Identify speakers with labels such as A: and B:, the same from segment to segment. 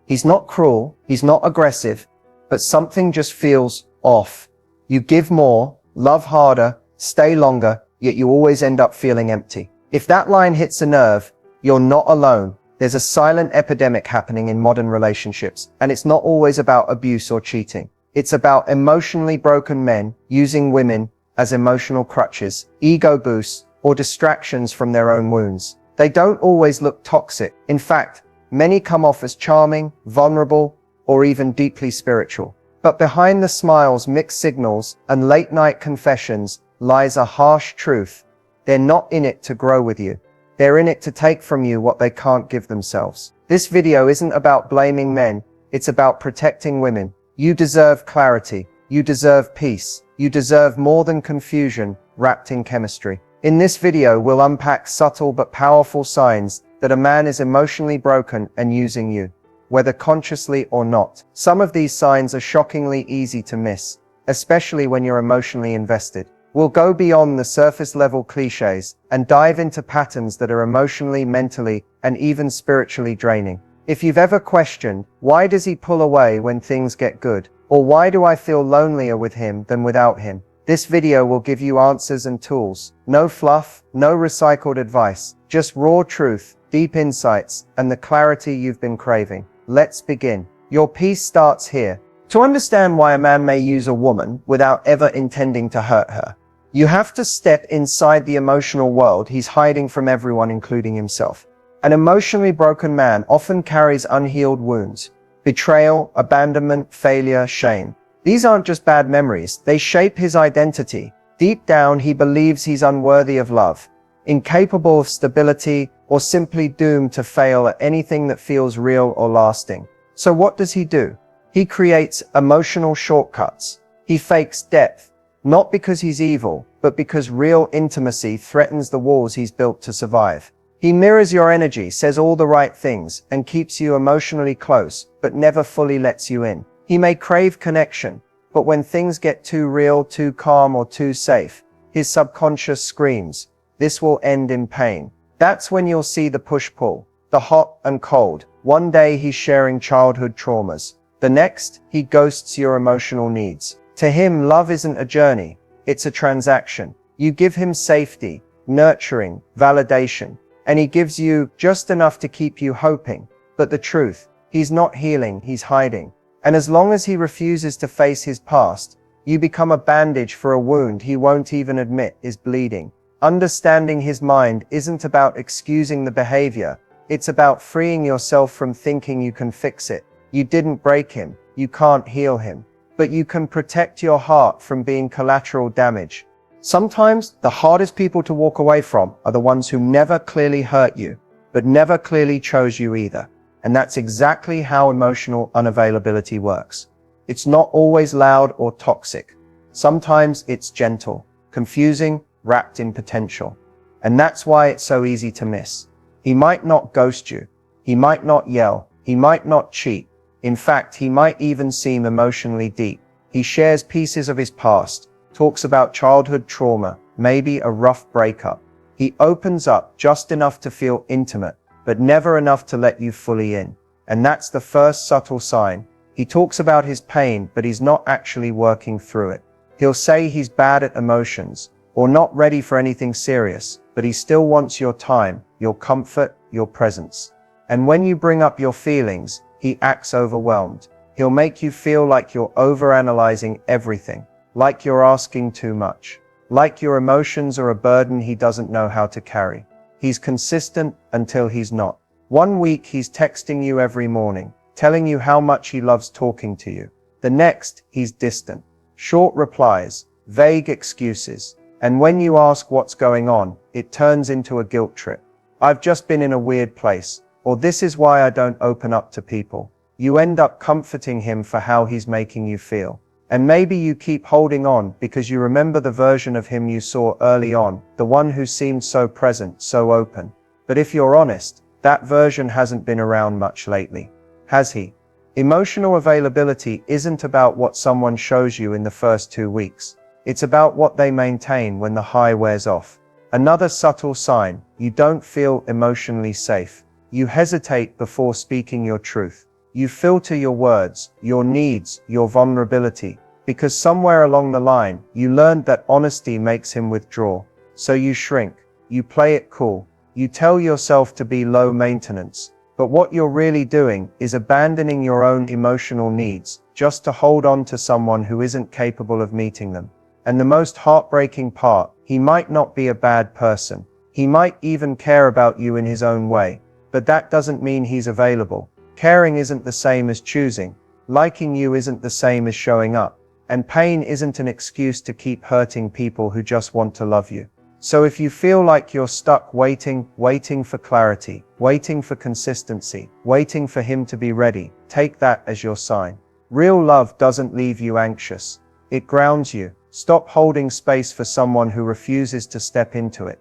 A: He's not cruel, he's not aggressive, but something just feels off. You give more, love harder, stay longer, yet you always end up feeling empty. If that line hits a nerve, you're not alone. There's a silent epidemic happening in modern relationships, and it's not always about abuse or cheating. It's about emotionally broken men using women as emotional crutches, ego boosts, or distractions from their own wounds. They don't always look toxic. In fact, many come off as charming, vulnerable, or even deeply spiritual. But behind the smiles, mixed signals, and late-night confessions lies a harsh truth. They're not in it to grow with you. They're in it to take from you what they can't give themselves. This video isn't about blaming men, it's about protecting women. You deserve clarity. You deserve peace. You deserve more than confusion wrapped in chemistry. In this video, we'll unpack subtle but powerful signs that a man is emotionally broken and using you, whether consciously or not. Some of these signs are shockingly easy to miss, especially when you're emotionally invested. We'll go beyond the surface-level cliches and dive into patterns that are emotionally, mentally, and even spiritually draining. If you've ever questioned, why does he pull away when things get good? Or why do I feel lonelier with him than without him? This video will give you answers and tools. No fluff, no recycled advice, just raw truth, deep insights, and the clarity you've been craving. Let's begin. Your peace starts here. To understand why a man may use a woman without ever intending to hurt her, you have to step inside the emotional world he's hiding from everyone, including himself. An emotionally broken man often carries unhealed wounds: betrayal, abandonment, failure, shame. These aren't just bad memories, they shape his identity. Deep down, he believes he's unworthy of love, incapable of stability, or simply doomed to fail at anything that feels real or lasting. So what does he do? He creates emotional shortcuts. He fakes depth, not because he's evil, but because real intimacy threatens the walls he's built to survive. He mirrors your energy, says all the right things, and keeps you emotionally close, but never fully lets you in. He may crave connection, but when things get too real, too calm, or too safe, his subconscious screams, "This will end in pain." That's when you'll see the push-pull, the hot and cold. One day he's sharing childhood traumas. The next, he ghosts your emotional needs. To him, love isn't a journey, it's a transaction. You give him safety, nurturing, validation, and he gives you just enough to keep you hoping. But the truth, he's not healing, he's hiding. And as long as he refuses to face his past, you become a bandage for a wound he won't even admit is bleeding. Understanding his mind isn't about excusing the behavior, it's about freeing yourself from thinking you can fix it. You didn't break him, you can't heal him, but you can protect your heart from being collateral damage. Sometimes the hardest people to walk away from are the ones who never clearly hurt you, but never clearly chose you either. And that's exactly how emotional unavailability works. It's not always loud or toxic. Sometimes it's gentle, confusing, wrapped in potential. And that's why it's so easy to miss. He might not ghost you. He might not yell. He might not cheat. In fact, he might even seem emotionally deep. He shares pieces of his past, talks about childhood trauma, maybe a rough breakup. He opens up just enough to feel intimate, but never enough to let you fully in. And that's the first subtle sign. He talks about his pain, but he's not actually working through it. He'll say he's bad at emotions, or not ready for anything serious, but he still wants your time, your comfort, your presence. And when you bring up your feelings, he acts overwhelmed. He'll make you feel like you're overanalyzing everything, like you're asking too much, like your emotions are a burden he doesn't know how to carry. He's consistent until he's not. One week he's texting you every morning, telling you how much he loves talking to you. The next, he's distant. Short replies, vague excuses. And when you ask what's going on, it turns into a guilt trip. "I've just been in a weird place," or "This is why I don't open up to people." You end up comforting him for how he's making you feel. And maybe you keep holding on because you remember the version of him you saw early on, the one who seemed so present, so open. But if you're honest, that version hasn't been around much lately, has he? Emotional availability isn't about what someone shows you in the first 2 weeks. It's about what they maintain when the high wears off. Another subtle sign: you don't feel emotionally safe. You hesitate before speaking your truth. You filter your words, your needs, your vulnerability, because somewhere along the line, you learned that honesty makes him withdraw. So you shrink, you play it cool, you tell yourself to be low maintenance. But what you're really doing is abandoning your own emotional needs just to hold on to someone who isn't capable of meeting them. And the most heartbreaking part, he might not be a bad person. He might even care about you in his own way. But that doesn't mean he's available. Caring isn't the same as choosing. Liking you isn't the same as showing up. And pain isn't an excuse to keep hurting people who just want to love you. So if you feel like you're stuck waiting for clarity, waiting for consistency, waiting for him to be ready, take that as your sign. Real love doesn't leave you anxious. It grounds you. Stop holding space for someone who refuses to step into it.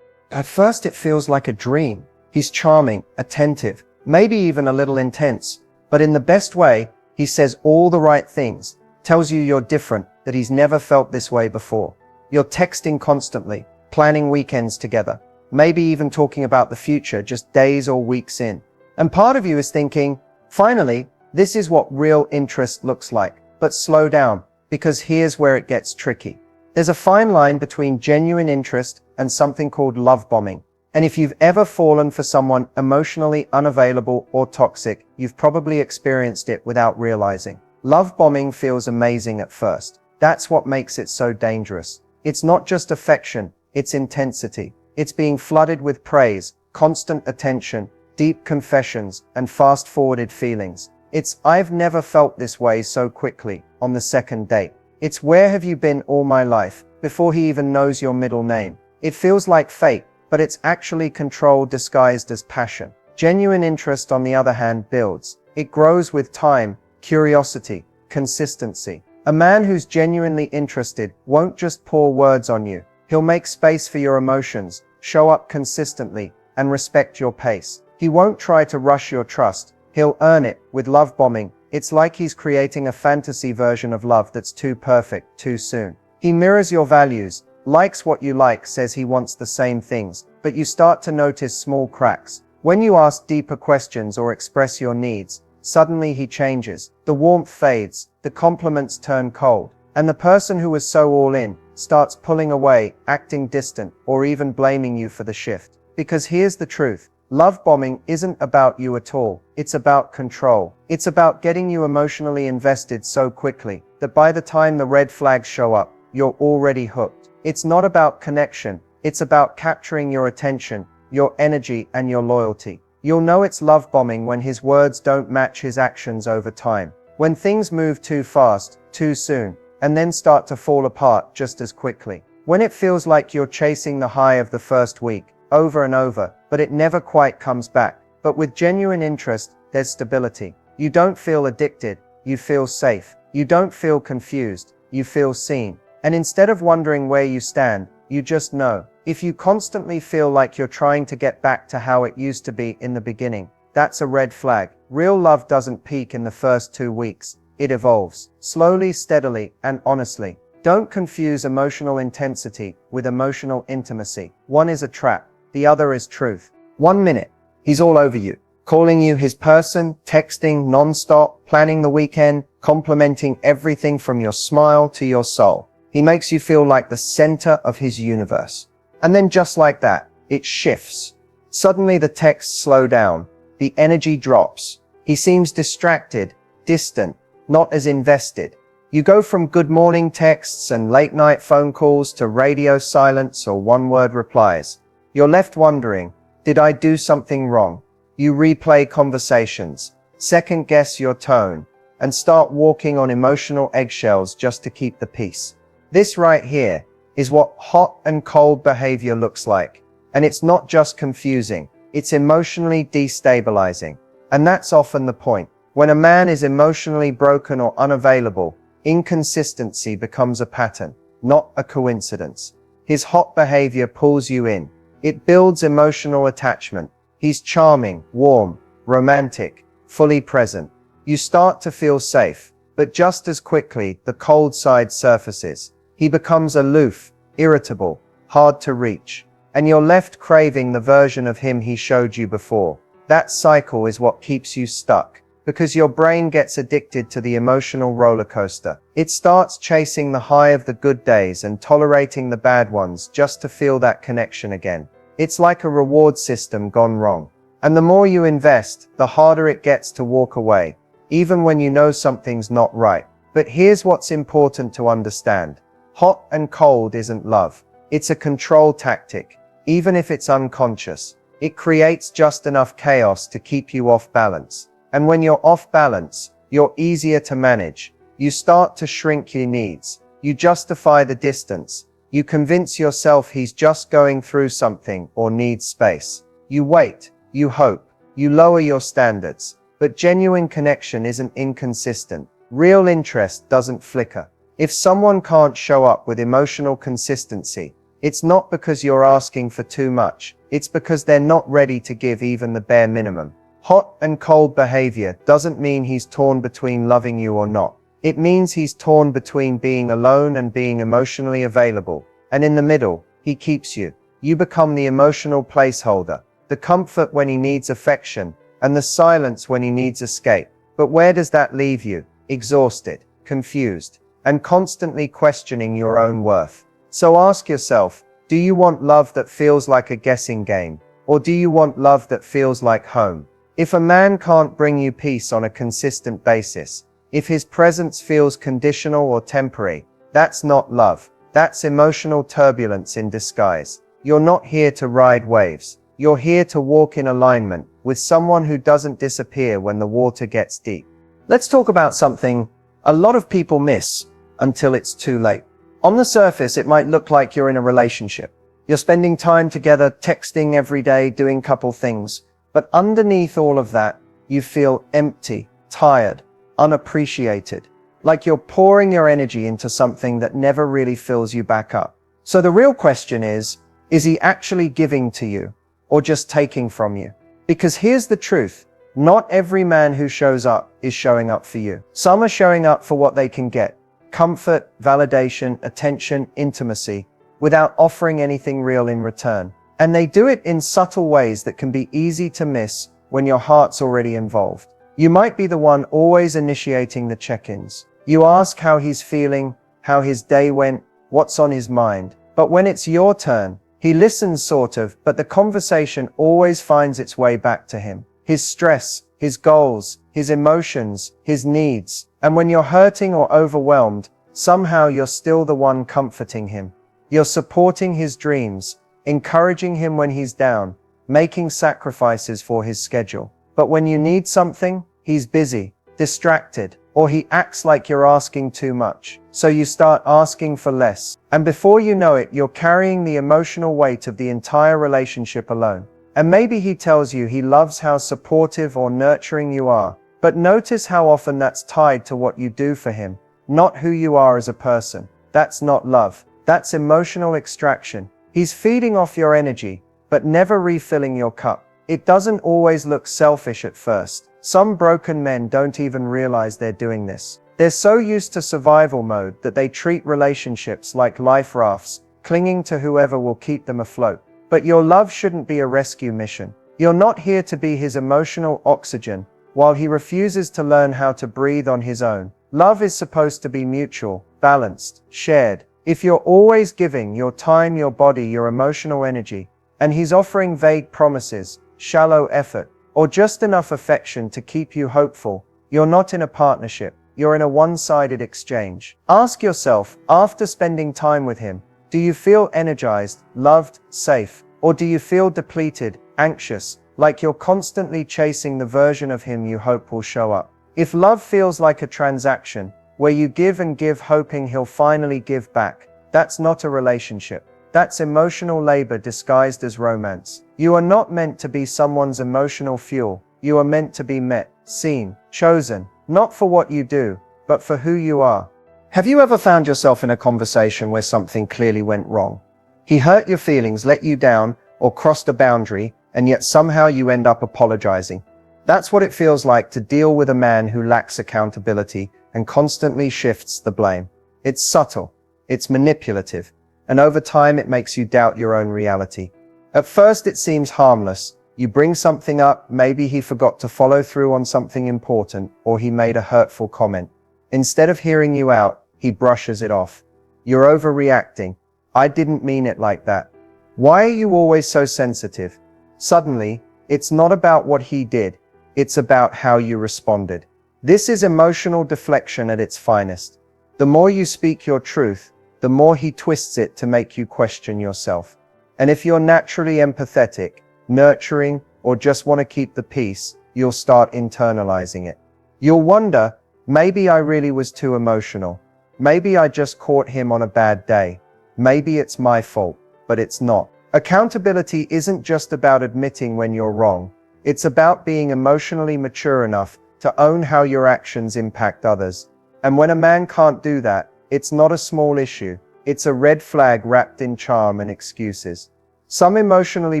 A: At first it feels like a dream. He's charming, attentive, maybe even a little intense, but in the best way. He says all the right things, tells you you're different, that he's never felt this way before. You're texting constantly, planning weekends together, maybe even talking about the future just days or weeks in. And part of you is thinking, finally, this is what real interest looks like. But slow down, because here's where it gets tricky. There's a fine line between genuine interest and something called love bombing. And if you've ever fallen for someone emotionally unavailable or toxic, you've probably experienced it without realizing. Love bombing feels amazing at first. That's what makes it so dangerous. It's not just affection, it's intensity. It's being flooded with praise, constant attention, deep confessions, and fast-forwarded feelings. It's "I've never felt this way so quickly" on the second date. It's "Where have you been all my life?" before he even knows your middle name. It feels like fate, but it's actually control disguised as passion. Genuine interest, on the other hand, builds. It grows with time, curiosity, consistency. A man who's genuinely interested won't just pour words on you. He'll make space for your emotions, show up consistently, and respect your pace. He won't try to rush your trust. He'll earn it. With love bombing, it's like he's creating a fantasy version of love that's too perfect, too soon. He mirrors your values, likes what you like, says he wants the same things, but you start to notice small cracks. When you ask deeper questions or express your needs, suddenly he changes. The warmth fades, the compliments turn cold, and the person who was so all in starts pulling away, acting distant, or even blaming you for the shift. Because here's the truth. Love bombing isn't about you at all. It's about control. It's about getting you emotionally invested so quickly that by the time the red flags show up, you're already hooked. It's not about connection. It's about capturing your attention, your energy, and your loyalty. You'll know it's love bombing when his words don't match his actions over time. When things move too fast, too soon, and then start to fall apart just as quickly. When it feels like you're chasing the high of the first week, over and over, but it never quite comes back. But with genuine interest, there's stability. You don't feel addicted, you feel safe. You don't feel confused, you feel seen. And instead of wondering where you stand, you just know. If you constantly feel like you're trying to get back to how it used to be in the beginning, that's a red flag. Real love doesn't peak in the first 2 weeks. It evolves. Slowly, steadily, and honestly. Don't confuse emotional intensity with emotional intimacy. One is a trap. The other is truth. 1 minute, he's all over you, calling you his person, texting non-stop, planning the weekend, complimenting everything from your smile to your soul. He makes you feel like the center of his universe. And then just like that, it shifts. Suddenly the texts slow down. The energy drops. He seems distracted, distant, not as invested. You go from good morning texts and late night phone calls to radio silence or one-word replies. You're left wondering, did I do something wrong? You replay conversations, second guess your tone, and start walking on emotional eggshells just to keep the peace. This right here is what hot and cold behavior looks like. And it's not just confusing, it's emotionally destabilizing. And that's often the point. When a man is emotionally broken or unavailable, inconsistency becomes a pattern, not a coincidence. His hot behavior pulls you in. It builds emotional attachment. He's charming, warm, romantic, fully present. You start to feel safe, but just as quickly, the cold side surfaces. He becomes aloof, irritable, hard to reach, and you're left craving the version of him he showed you before. That cycle is what keeps you stuck. because your brain gets addicted to the emotional roller coaster. It starts chasing the high of the good days and tolerating the bad ones just to feel that connection again. It's like a reward system gone wrong. And the more you invest, the harder it gets to walk away, even when you know something's not right. But here's what's important to understand. Hot and cold isn't love. It's a control tactic. Even if it's unconscious, it creates just enough chaos to keep you off balance. And when you're off balance, you're easier to manage. You start to shrink your needs. You justify the distance. You convince yourself he's just going through something or needs space. You wait. You hope. You lower your standards. But genuine connection isn't inconsistent. Real interest doesn't flicker. If someone can't show up with emotional consistency, it's not because you're asking for too much. It's because they're not ready to give even the bare minimum. Hot and cold behavior doesn't mean he's torn between loving you or not. It means he's torn between being alone and being emotionally available. And in the middle, he keeps you. You become the emotional placeholder, the comfort when he needs affection, and the silence when he needs escape. But where does that leave you? Exhausted, confused, and constantly questioning your own worth. So ask yourself, do you want love that feels like a guessing game? Or do you want love that feels like home? If a man can't bring you peace on a consistent basis, if his presence feels conditional or temporary, that's not love. That's emotional turbulence in disguise. You're not here to ride waves. You're here to walk in alignment with someone who doesn't disappear when the water gets deep. Let's talk about something a lot of people miss until it's too late. On the surface, it might look like you're in a relationship. You're spending time together, texting every day, doing couple things. But underneath all of that, you feel empty, tired, unappreciated. Like you're pouring your energy into something that never really fills you back up. So the real question is he actually giving to you or just taking from you? Because here's the truth. Not every man who shows up is showing up for you. Some are showing up for what they can get. Comfort, validation, attention, intimacy, without offering anything real in return. And they do it in subtle ways that can be easy to miss when your heart's already involved. You might be the one always initiating the check-ins. You ask how he's feeling, how his day went, what's on his mind. But when it's your turn, he listens sort of, but the conversation always finds its way back to him. His stress, his goals, his emotions, his needs. And when you're hurting or overwhelmed, somehow you're still the one comforting him. You're supporting his dreams, encouraging him when he's down, making sacrifices for his schedule. But when you need something, he's busy, distracted, or he acts like you're asking too much. So you start asking for less. And before you know it, you're carrying the emotional weight of the entire relationship alone. And maybe he tells you he loves how supportive or nurturing you are. But notice how often that's tied to what you do for him, not who you are as a person. That's not love. That's emotional extraction. He's feeding off your energy, but never refilling your cup. It doesn't always look selfish at first. Some broken men don't even realize they're doing this. They're so used to survival mode that they treat relationships like life rafts, clinging to whoever will keep them afloat. But your love shouldn't be a rescue mission. You're not here to be his emotional oxygen while he refuses to learn how to breathe on his own. Love is supposed to be mutual, balanced, shared. If you're always giving your time, your body, your emotional energy, and he's offering vague promises, shallow effort, or just enough affection to keep you hopeful, you're not in a partnership. You're in a one-sided exchange. Ask yourself, after spending time with him, do you feel energized, loved, safe, or do you feel depleted, anxious, like you're constantly chasing the version of him you hope will show up? If love feels like a transaction, where you give and give hoping he'll finally give back, that's not a relationship. That's emotional labor disguised as romance. You are not meant to be someone's emotional fuel. You are meant to be met, seen, chosen, not for what you do, but for who you are. Have you ever found yourself in a conversation where something clearly went wrong? He hurt your feelings, let you down, or crossed a boundary, and yet somehow you end up apologizing. That's what it feels like to deal with a man who lacks accountability and constantly shifts the blame. It's subtle, it's manipulative, and over time it makes you doubt your own reality. At first it seems harmless. You bring something up, maybe he forgot to follow through on something important, or he made a hurtful comment. Instead of hearing you out, he brushes it off. You're overreacting. I didn't mean it like that. Why are you always so sensitive? Suddenly, it's not about what he did, it's about how you responded. This is emotional deflection at its finest. The more you speak your truth, the more he twists it to make you question yourself. And if you're naturally empathetic, nurturing, or just want to keep the peace, you'll start internalizing it. You'll wonder, maybe I really was too emotional. Maybe I just caught him on a bad day. Maybe it's my fault, but it's not. Accountability isn't just about admitting when you're wrong. It's about being emotionally mature enough to own how your actions impact others. And when a man can't do that, it's not a small issue. It's a red flag wrapped in charm and excuses. Some emotionally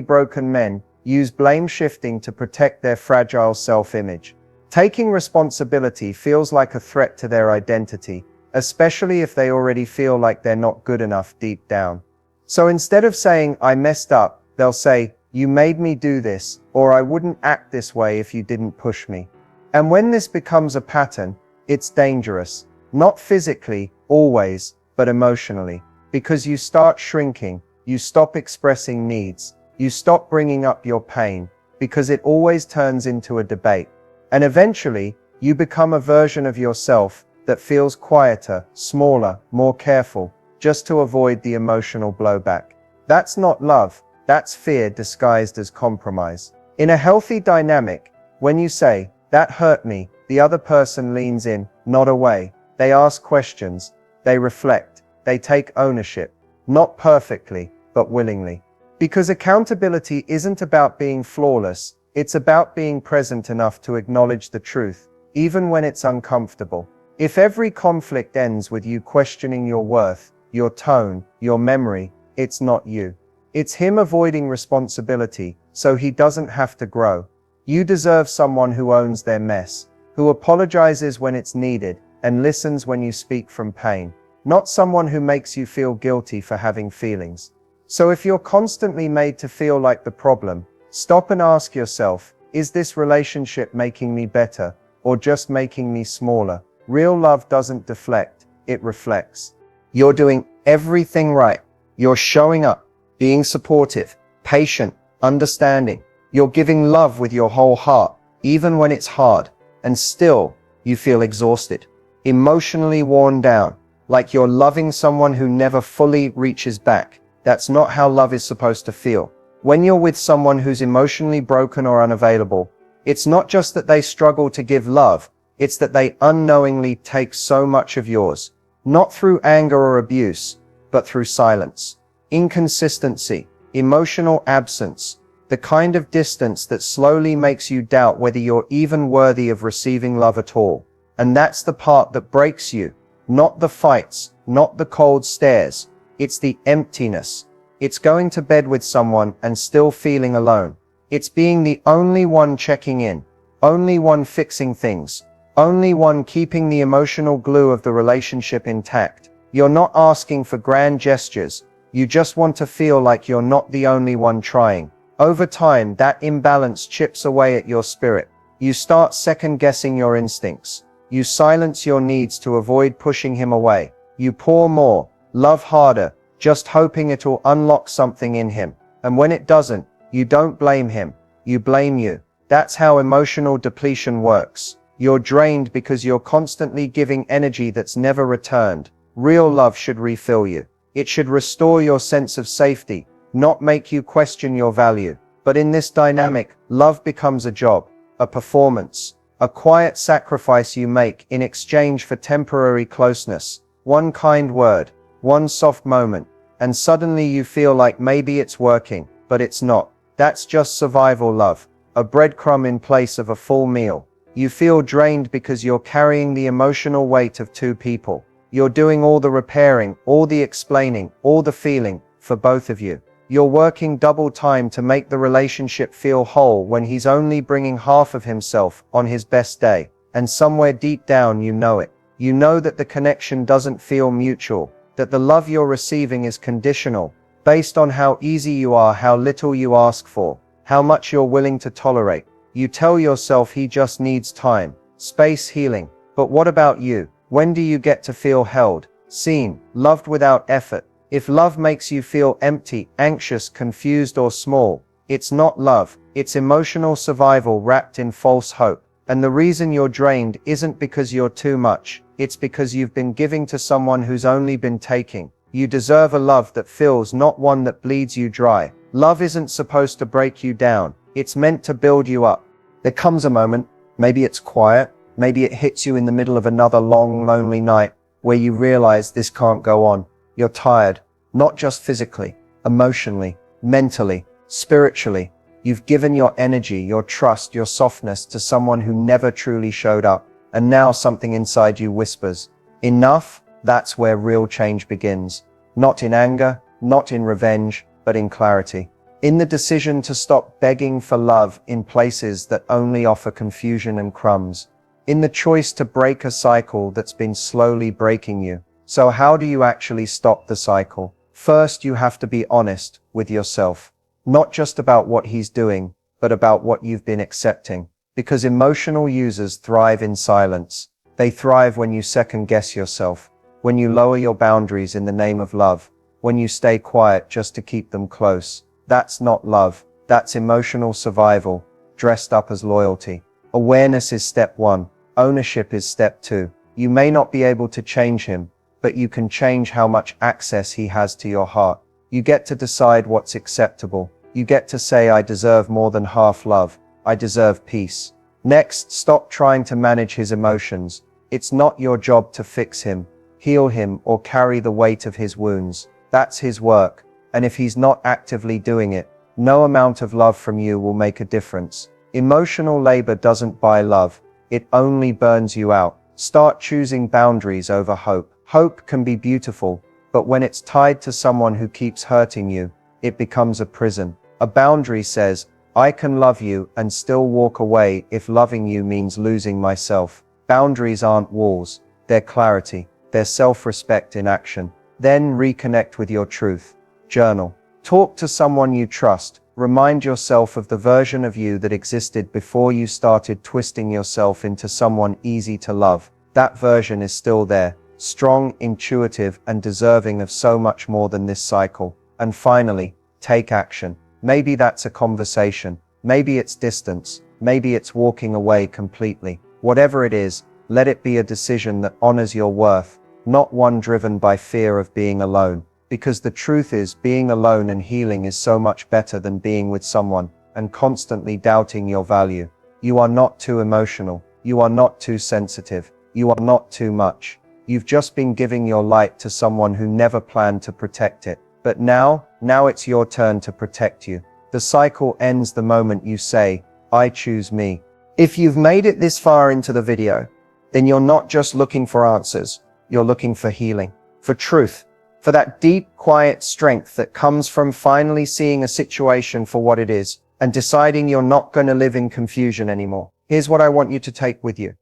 A: broken men use blame shifting to protect their fragile self-image. Taking responsibility feels like a threat to their identity, especially if they already feel like they're not good enough deep down. So instead of saying, I messed up, they'll say, you made me do this, or I wouldn't act this way if you didn't push me. And when this becomes a pattern, it's dangerous. Not physically, always, but emotionally. Because you start shrinking, you stop expressing needs, you stop bringing up your pain, because it always turns into a debate. And eventually, you become a version of yourself that feels quieter, smaller, more careful, just to avoid the emotional blowback. That's not love, that's fear disguised as compromise. In a healthy dynamic, when you say, that hurt me, the other person leans in, not away. They ask questions, they reflect, they take ownership. Not perfectly, but willingly. Because accountability isn't about being flawless, it's about being present enough to acknowledge the truth, even when it's uncomfortable. If every conflict ends with you questioning your worth, your tone, your memory, it's not you. It's him avoiding responsibility, so he doesn't have to grow. You deserve someone who owns their mess, who apologizes when it's needed, and listens when you speak from pain. Not someone who makes you feel guilty for having feelings. So if you're constantly made to feel like the problem, stop and ask yourself, is this relationship making me better, or just making me smaller? Real love doesn't deflect, it reflects. You're doing everything right. You're showing up, being supportive, patient, understanding. You're giving love with your whole heart, even when it's hard, and still, you feel exhausted, emotionally worn down, like you're loving someone who never fully reaches back. That's not how love is supposed to feel. When you're with someone who's emotionally broken or unavailable, it's not just that they struggle to give love, it's that they unknowingly take so much of yours, not through anger or abuse, but through silence, inconsistency, emotional absence, the kind of distance that slowly makes you doubt whether you're even worthy of receiving love at all. And that's the part that breaks you. Not the fights, not the cold stares. It's the emptiness. It's going to bed with someone and still feeling alone. It's being the only one checking in, only one fixing things, only one keeping the emotional glue of the relationship intact. You're not asking for grand gestures. You just want to feel like you're not the only one trying. Over time, that imbalance chips away at your spirit. You start second-guessing your instincts. You silence your needs to avoid pushing him away. You pour more, love harder, just hoping it'll unlock something in him. And when it doesn't, you don't blame him. You blame you. That's how emotional depletion works. You're drained because you're constantly giving energy that's never returned. Real love should refill you. It should restore your sense of safety, not make you question your value. But in this dynamic, love becomes a job, a performance, a quiet sacrifice you make in exchange for temporary closeness. One kind word, one soft moment, and suddenly you feel like maybe it's working, but it's not. That's just survival love, a breadcrumb in place of a full meal. You feel drained because you're carrying the emotional weight of two people. You're doing all the repairing, all the explaining, all the feeling, for both of you. You're working double time to make the relationship feel whole when he's only bringing half of himself on his best day. And somewhere deep down you know it. You know that the connection doesn't feel mutual, that the love you're receiving is conditional, based on how easy you are, how little you ask for, how much you're willing to tolerate. You tell yourself he just needs time, space, healing. But what about you? When do you get to feel held, seen, loved without effort? If love makes you feel empty, anxious, confused, or small, it's not love, it's emotional survival wrapped in false hope. And the reason you're drained isn't because you're too much, it's because you've been giving to someone who's only been taking. You deserve a love that fills, not one that bleeds you dry. Love isn't supposed to break you down, it's meant to build you up. There comes a moment, maybe it's quiet, maybe it hits you in the middle of another long, lonely night, where you realize this can't go on. You're tired, not just physically, emotionally, mentally, spiritually. You've given your energy, your trust, your softness to someone who never truly showed up. And now something inside you whispers, enough. That's where real change begins. Not in anger, not in revenge, but in clarity. In the decision to stop begging for love in places that only offer confusion and crumbs. In the choice to break a cycle that's been slowly breaking you. So how do you actually stop the cycle? First, you have to be honest with yourself. Not just about what he's doing, but about what you've been accepting. Because emotional users thrive in silence. They thrive when you second guess yourself. When you lower your boundaries in the name of love. When you stay quiet just to keep them close. That's not love. That's emotional survival, dressed up as loyalty. Awareness is step one. Ownership is step two. You may not be able to change him, but you can change how much access he has to your heart. You get to decide what's acceptable. You get to say, I deserve more than half love. I deserve peace. Next, stop trying to manage his emotions. It's not your job to fix him, heal him, or carry the weight of his wounds. That's his work. And if he's not actively doing it, no amount of love from you will make a difference. Emotional labor doesn't buy love. It only burns you out. Start choosing boundaries over hope. Hope can be beautiful, but when it's tied to someone who keeps hurting you, it becomes a prison. A boundary says, I can love you and still walk away if loving you means losing myself. Boundaries aren't walls, they're clarity, they're self-respect in action. Then reconnect with your truth. Journal. Talk to someone you trust. Remind yourself of the version of you that existed before you started twisting yourself into someone easy to love. That version is still there, strong, intuitive, and deserving of so much more than this cycle. And finally, take action. Maybe that's a conversation. Maybe it's distance. Maybe it's walking away completely. Whatever it is, let it be a decision that honors your worth, not one driven by fear of being alone. Because the truth is, being alone and healing is so much better than being with someone and constantly doubting your value. You are not too emotional. You are not too sensitive. You are not too much. You've just been giving your light to someone who never planned to protect it. But now it's your turn to protect you. The cycle ends the moment you say, I choose me. If you've made it this far into the video, then you're not just looking for answers. You're looking for healing, for truth. For that deep, quiet strength that comes from finally seeing a situation for what it is and deciding you're not going to live in confusion anymore. Here's what I want you to take with you.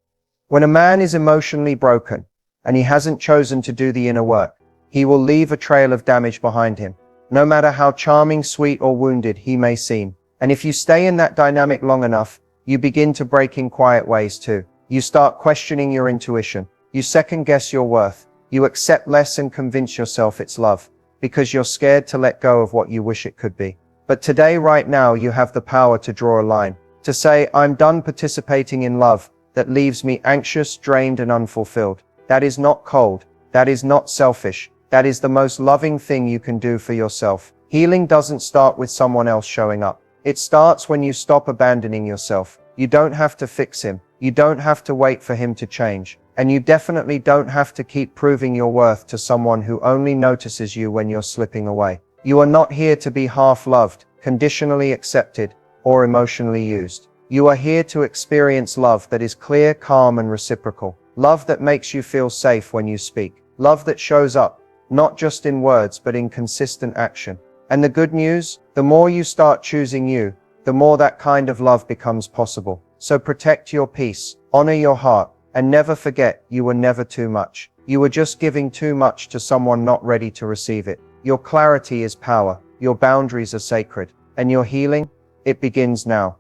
A: When a man is emotionally broken and he hasn't chosen to do the inner work, he will leave a trail of damage behind him, no matter how charming, sweet, or wounded he may seem. And if you stay in that dynamic long enough, you begin to break in quiet ways too. You start questioning your intuition. You second guess your worth. You accept less and convince yourself it's love, because you're scared to let go of what you wish it could be. But today, right now, you have the power to draw a line, to say, I'm done participating in love that leaves me anxious, drained, and unfulfilled. That is not cold. That is not selfish. That is the most loving thing you can do for yourself. Healing doesn't start with someone else showing up. It starts when you stop abandoning yourself. You don't have to fix him. You don't have to wait for him to change. And you definitely don't have to keep proving your worth to someone who only notices you when you're slipping away. You are not here to be half-loved, conditionally accepted, or emotionally used. You are here to experience love that is clear, calm, and reciprocal. Love that makes you feel safe when you speak. Love that shows up, not just in words, but in consistent action. And the good news, the more you start choosing you, the more that kind of love becomes possible. So protect your peace, honor your heart, and never forget, you were never too much. You were just giving too much to someone not ready to receive it. Your clarity is power, your boundaries are sacred, and your healing, it begins now.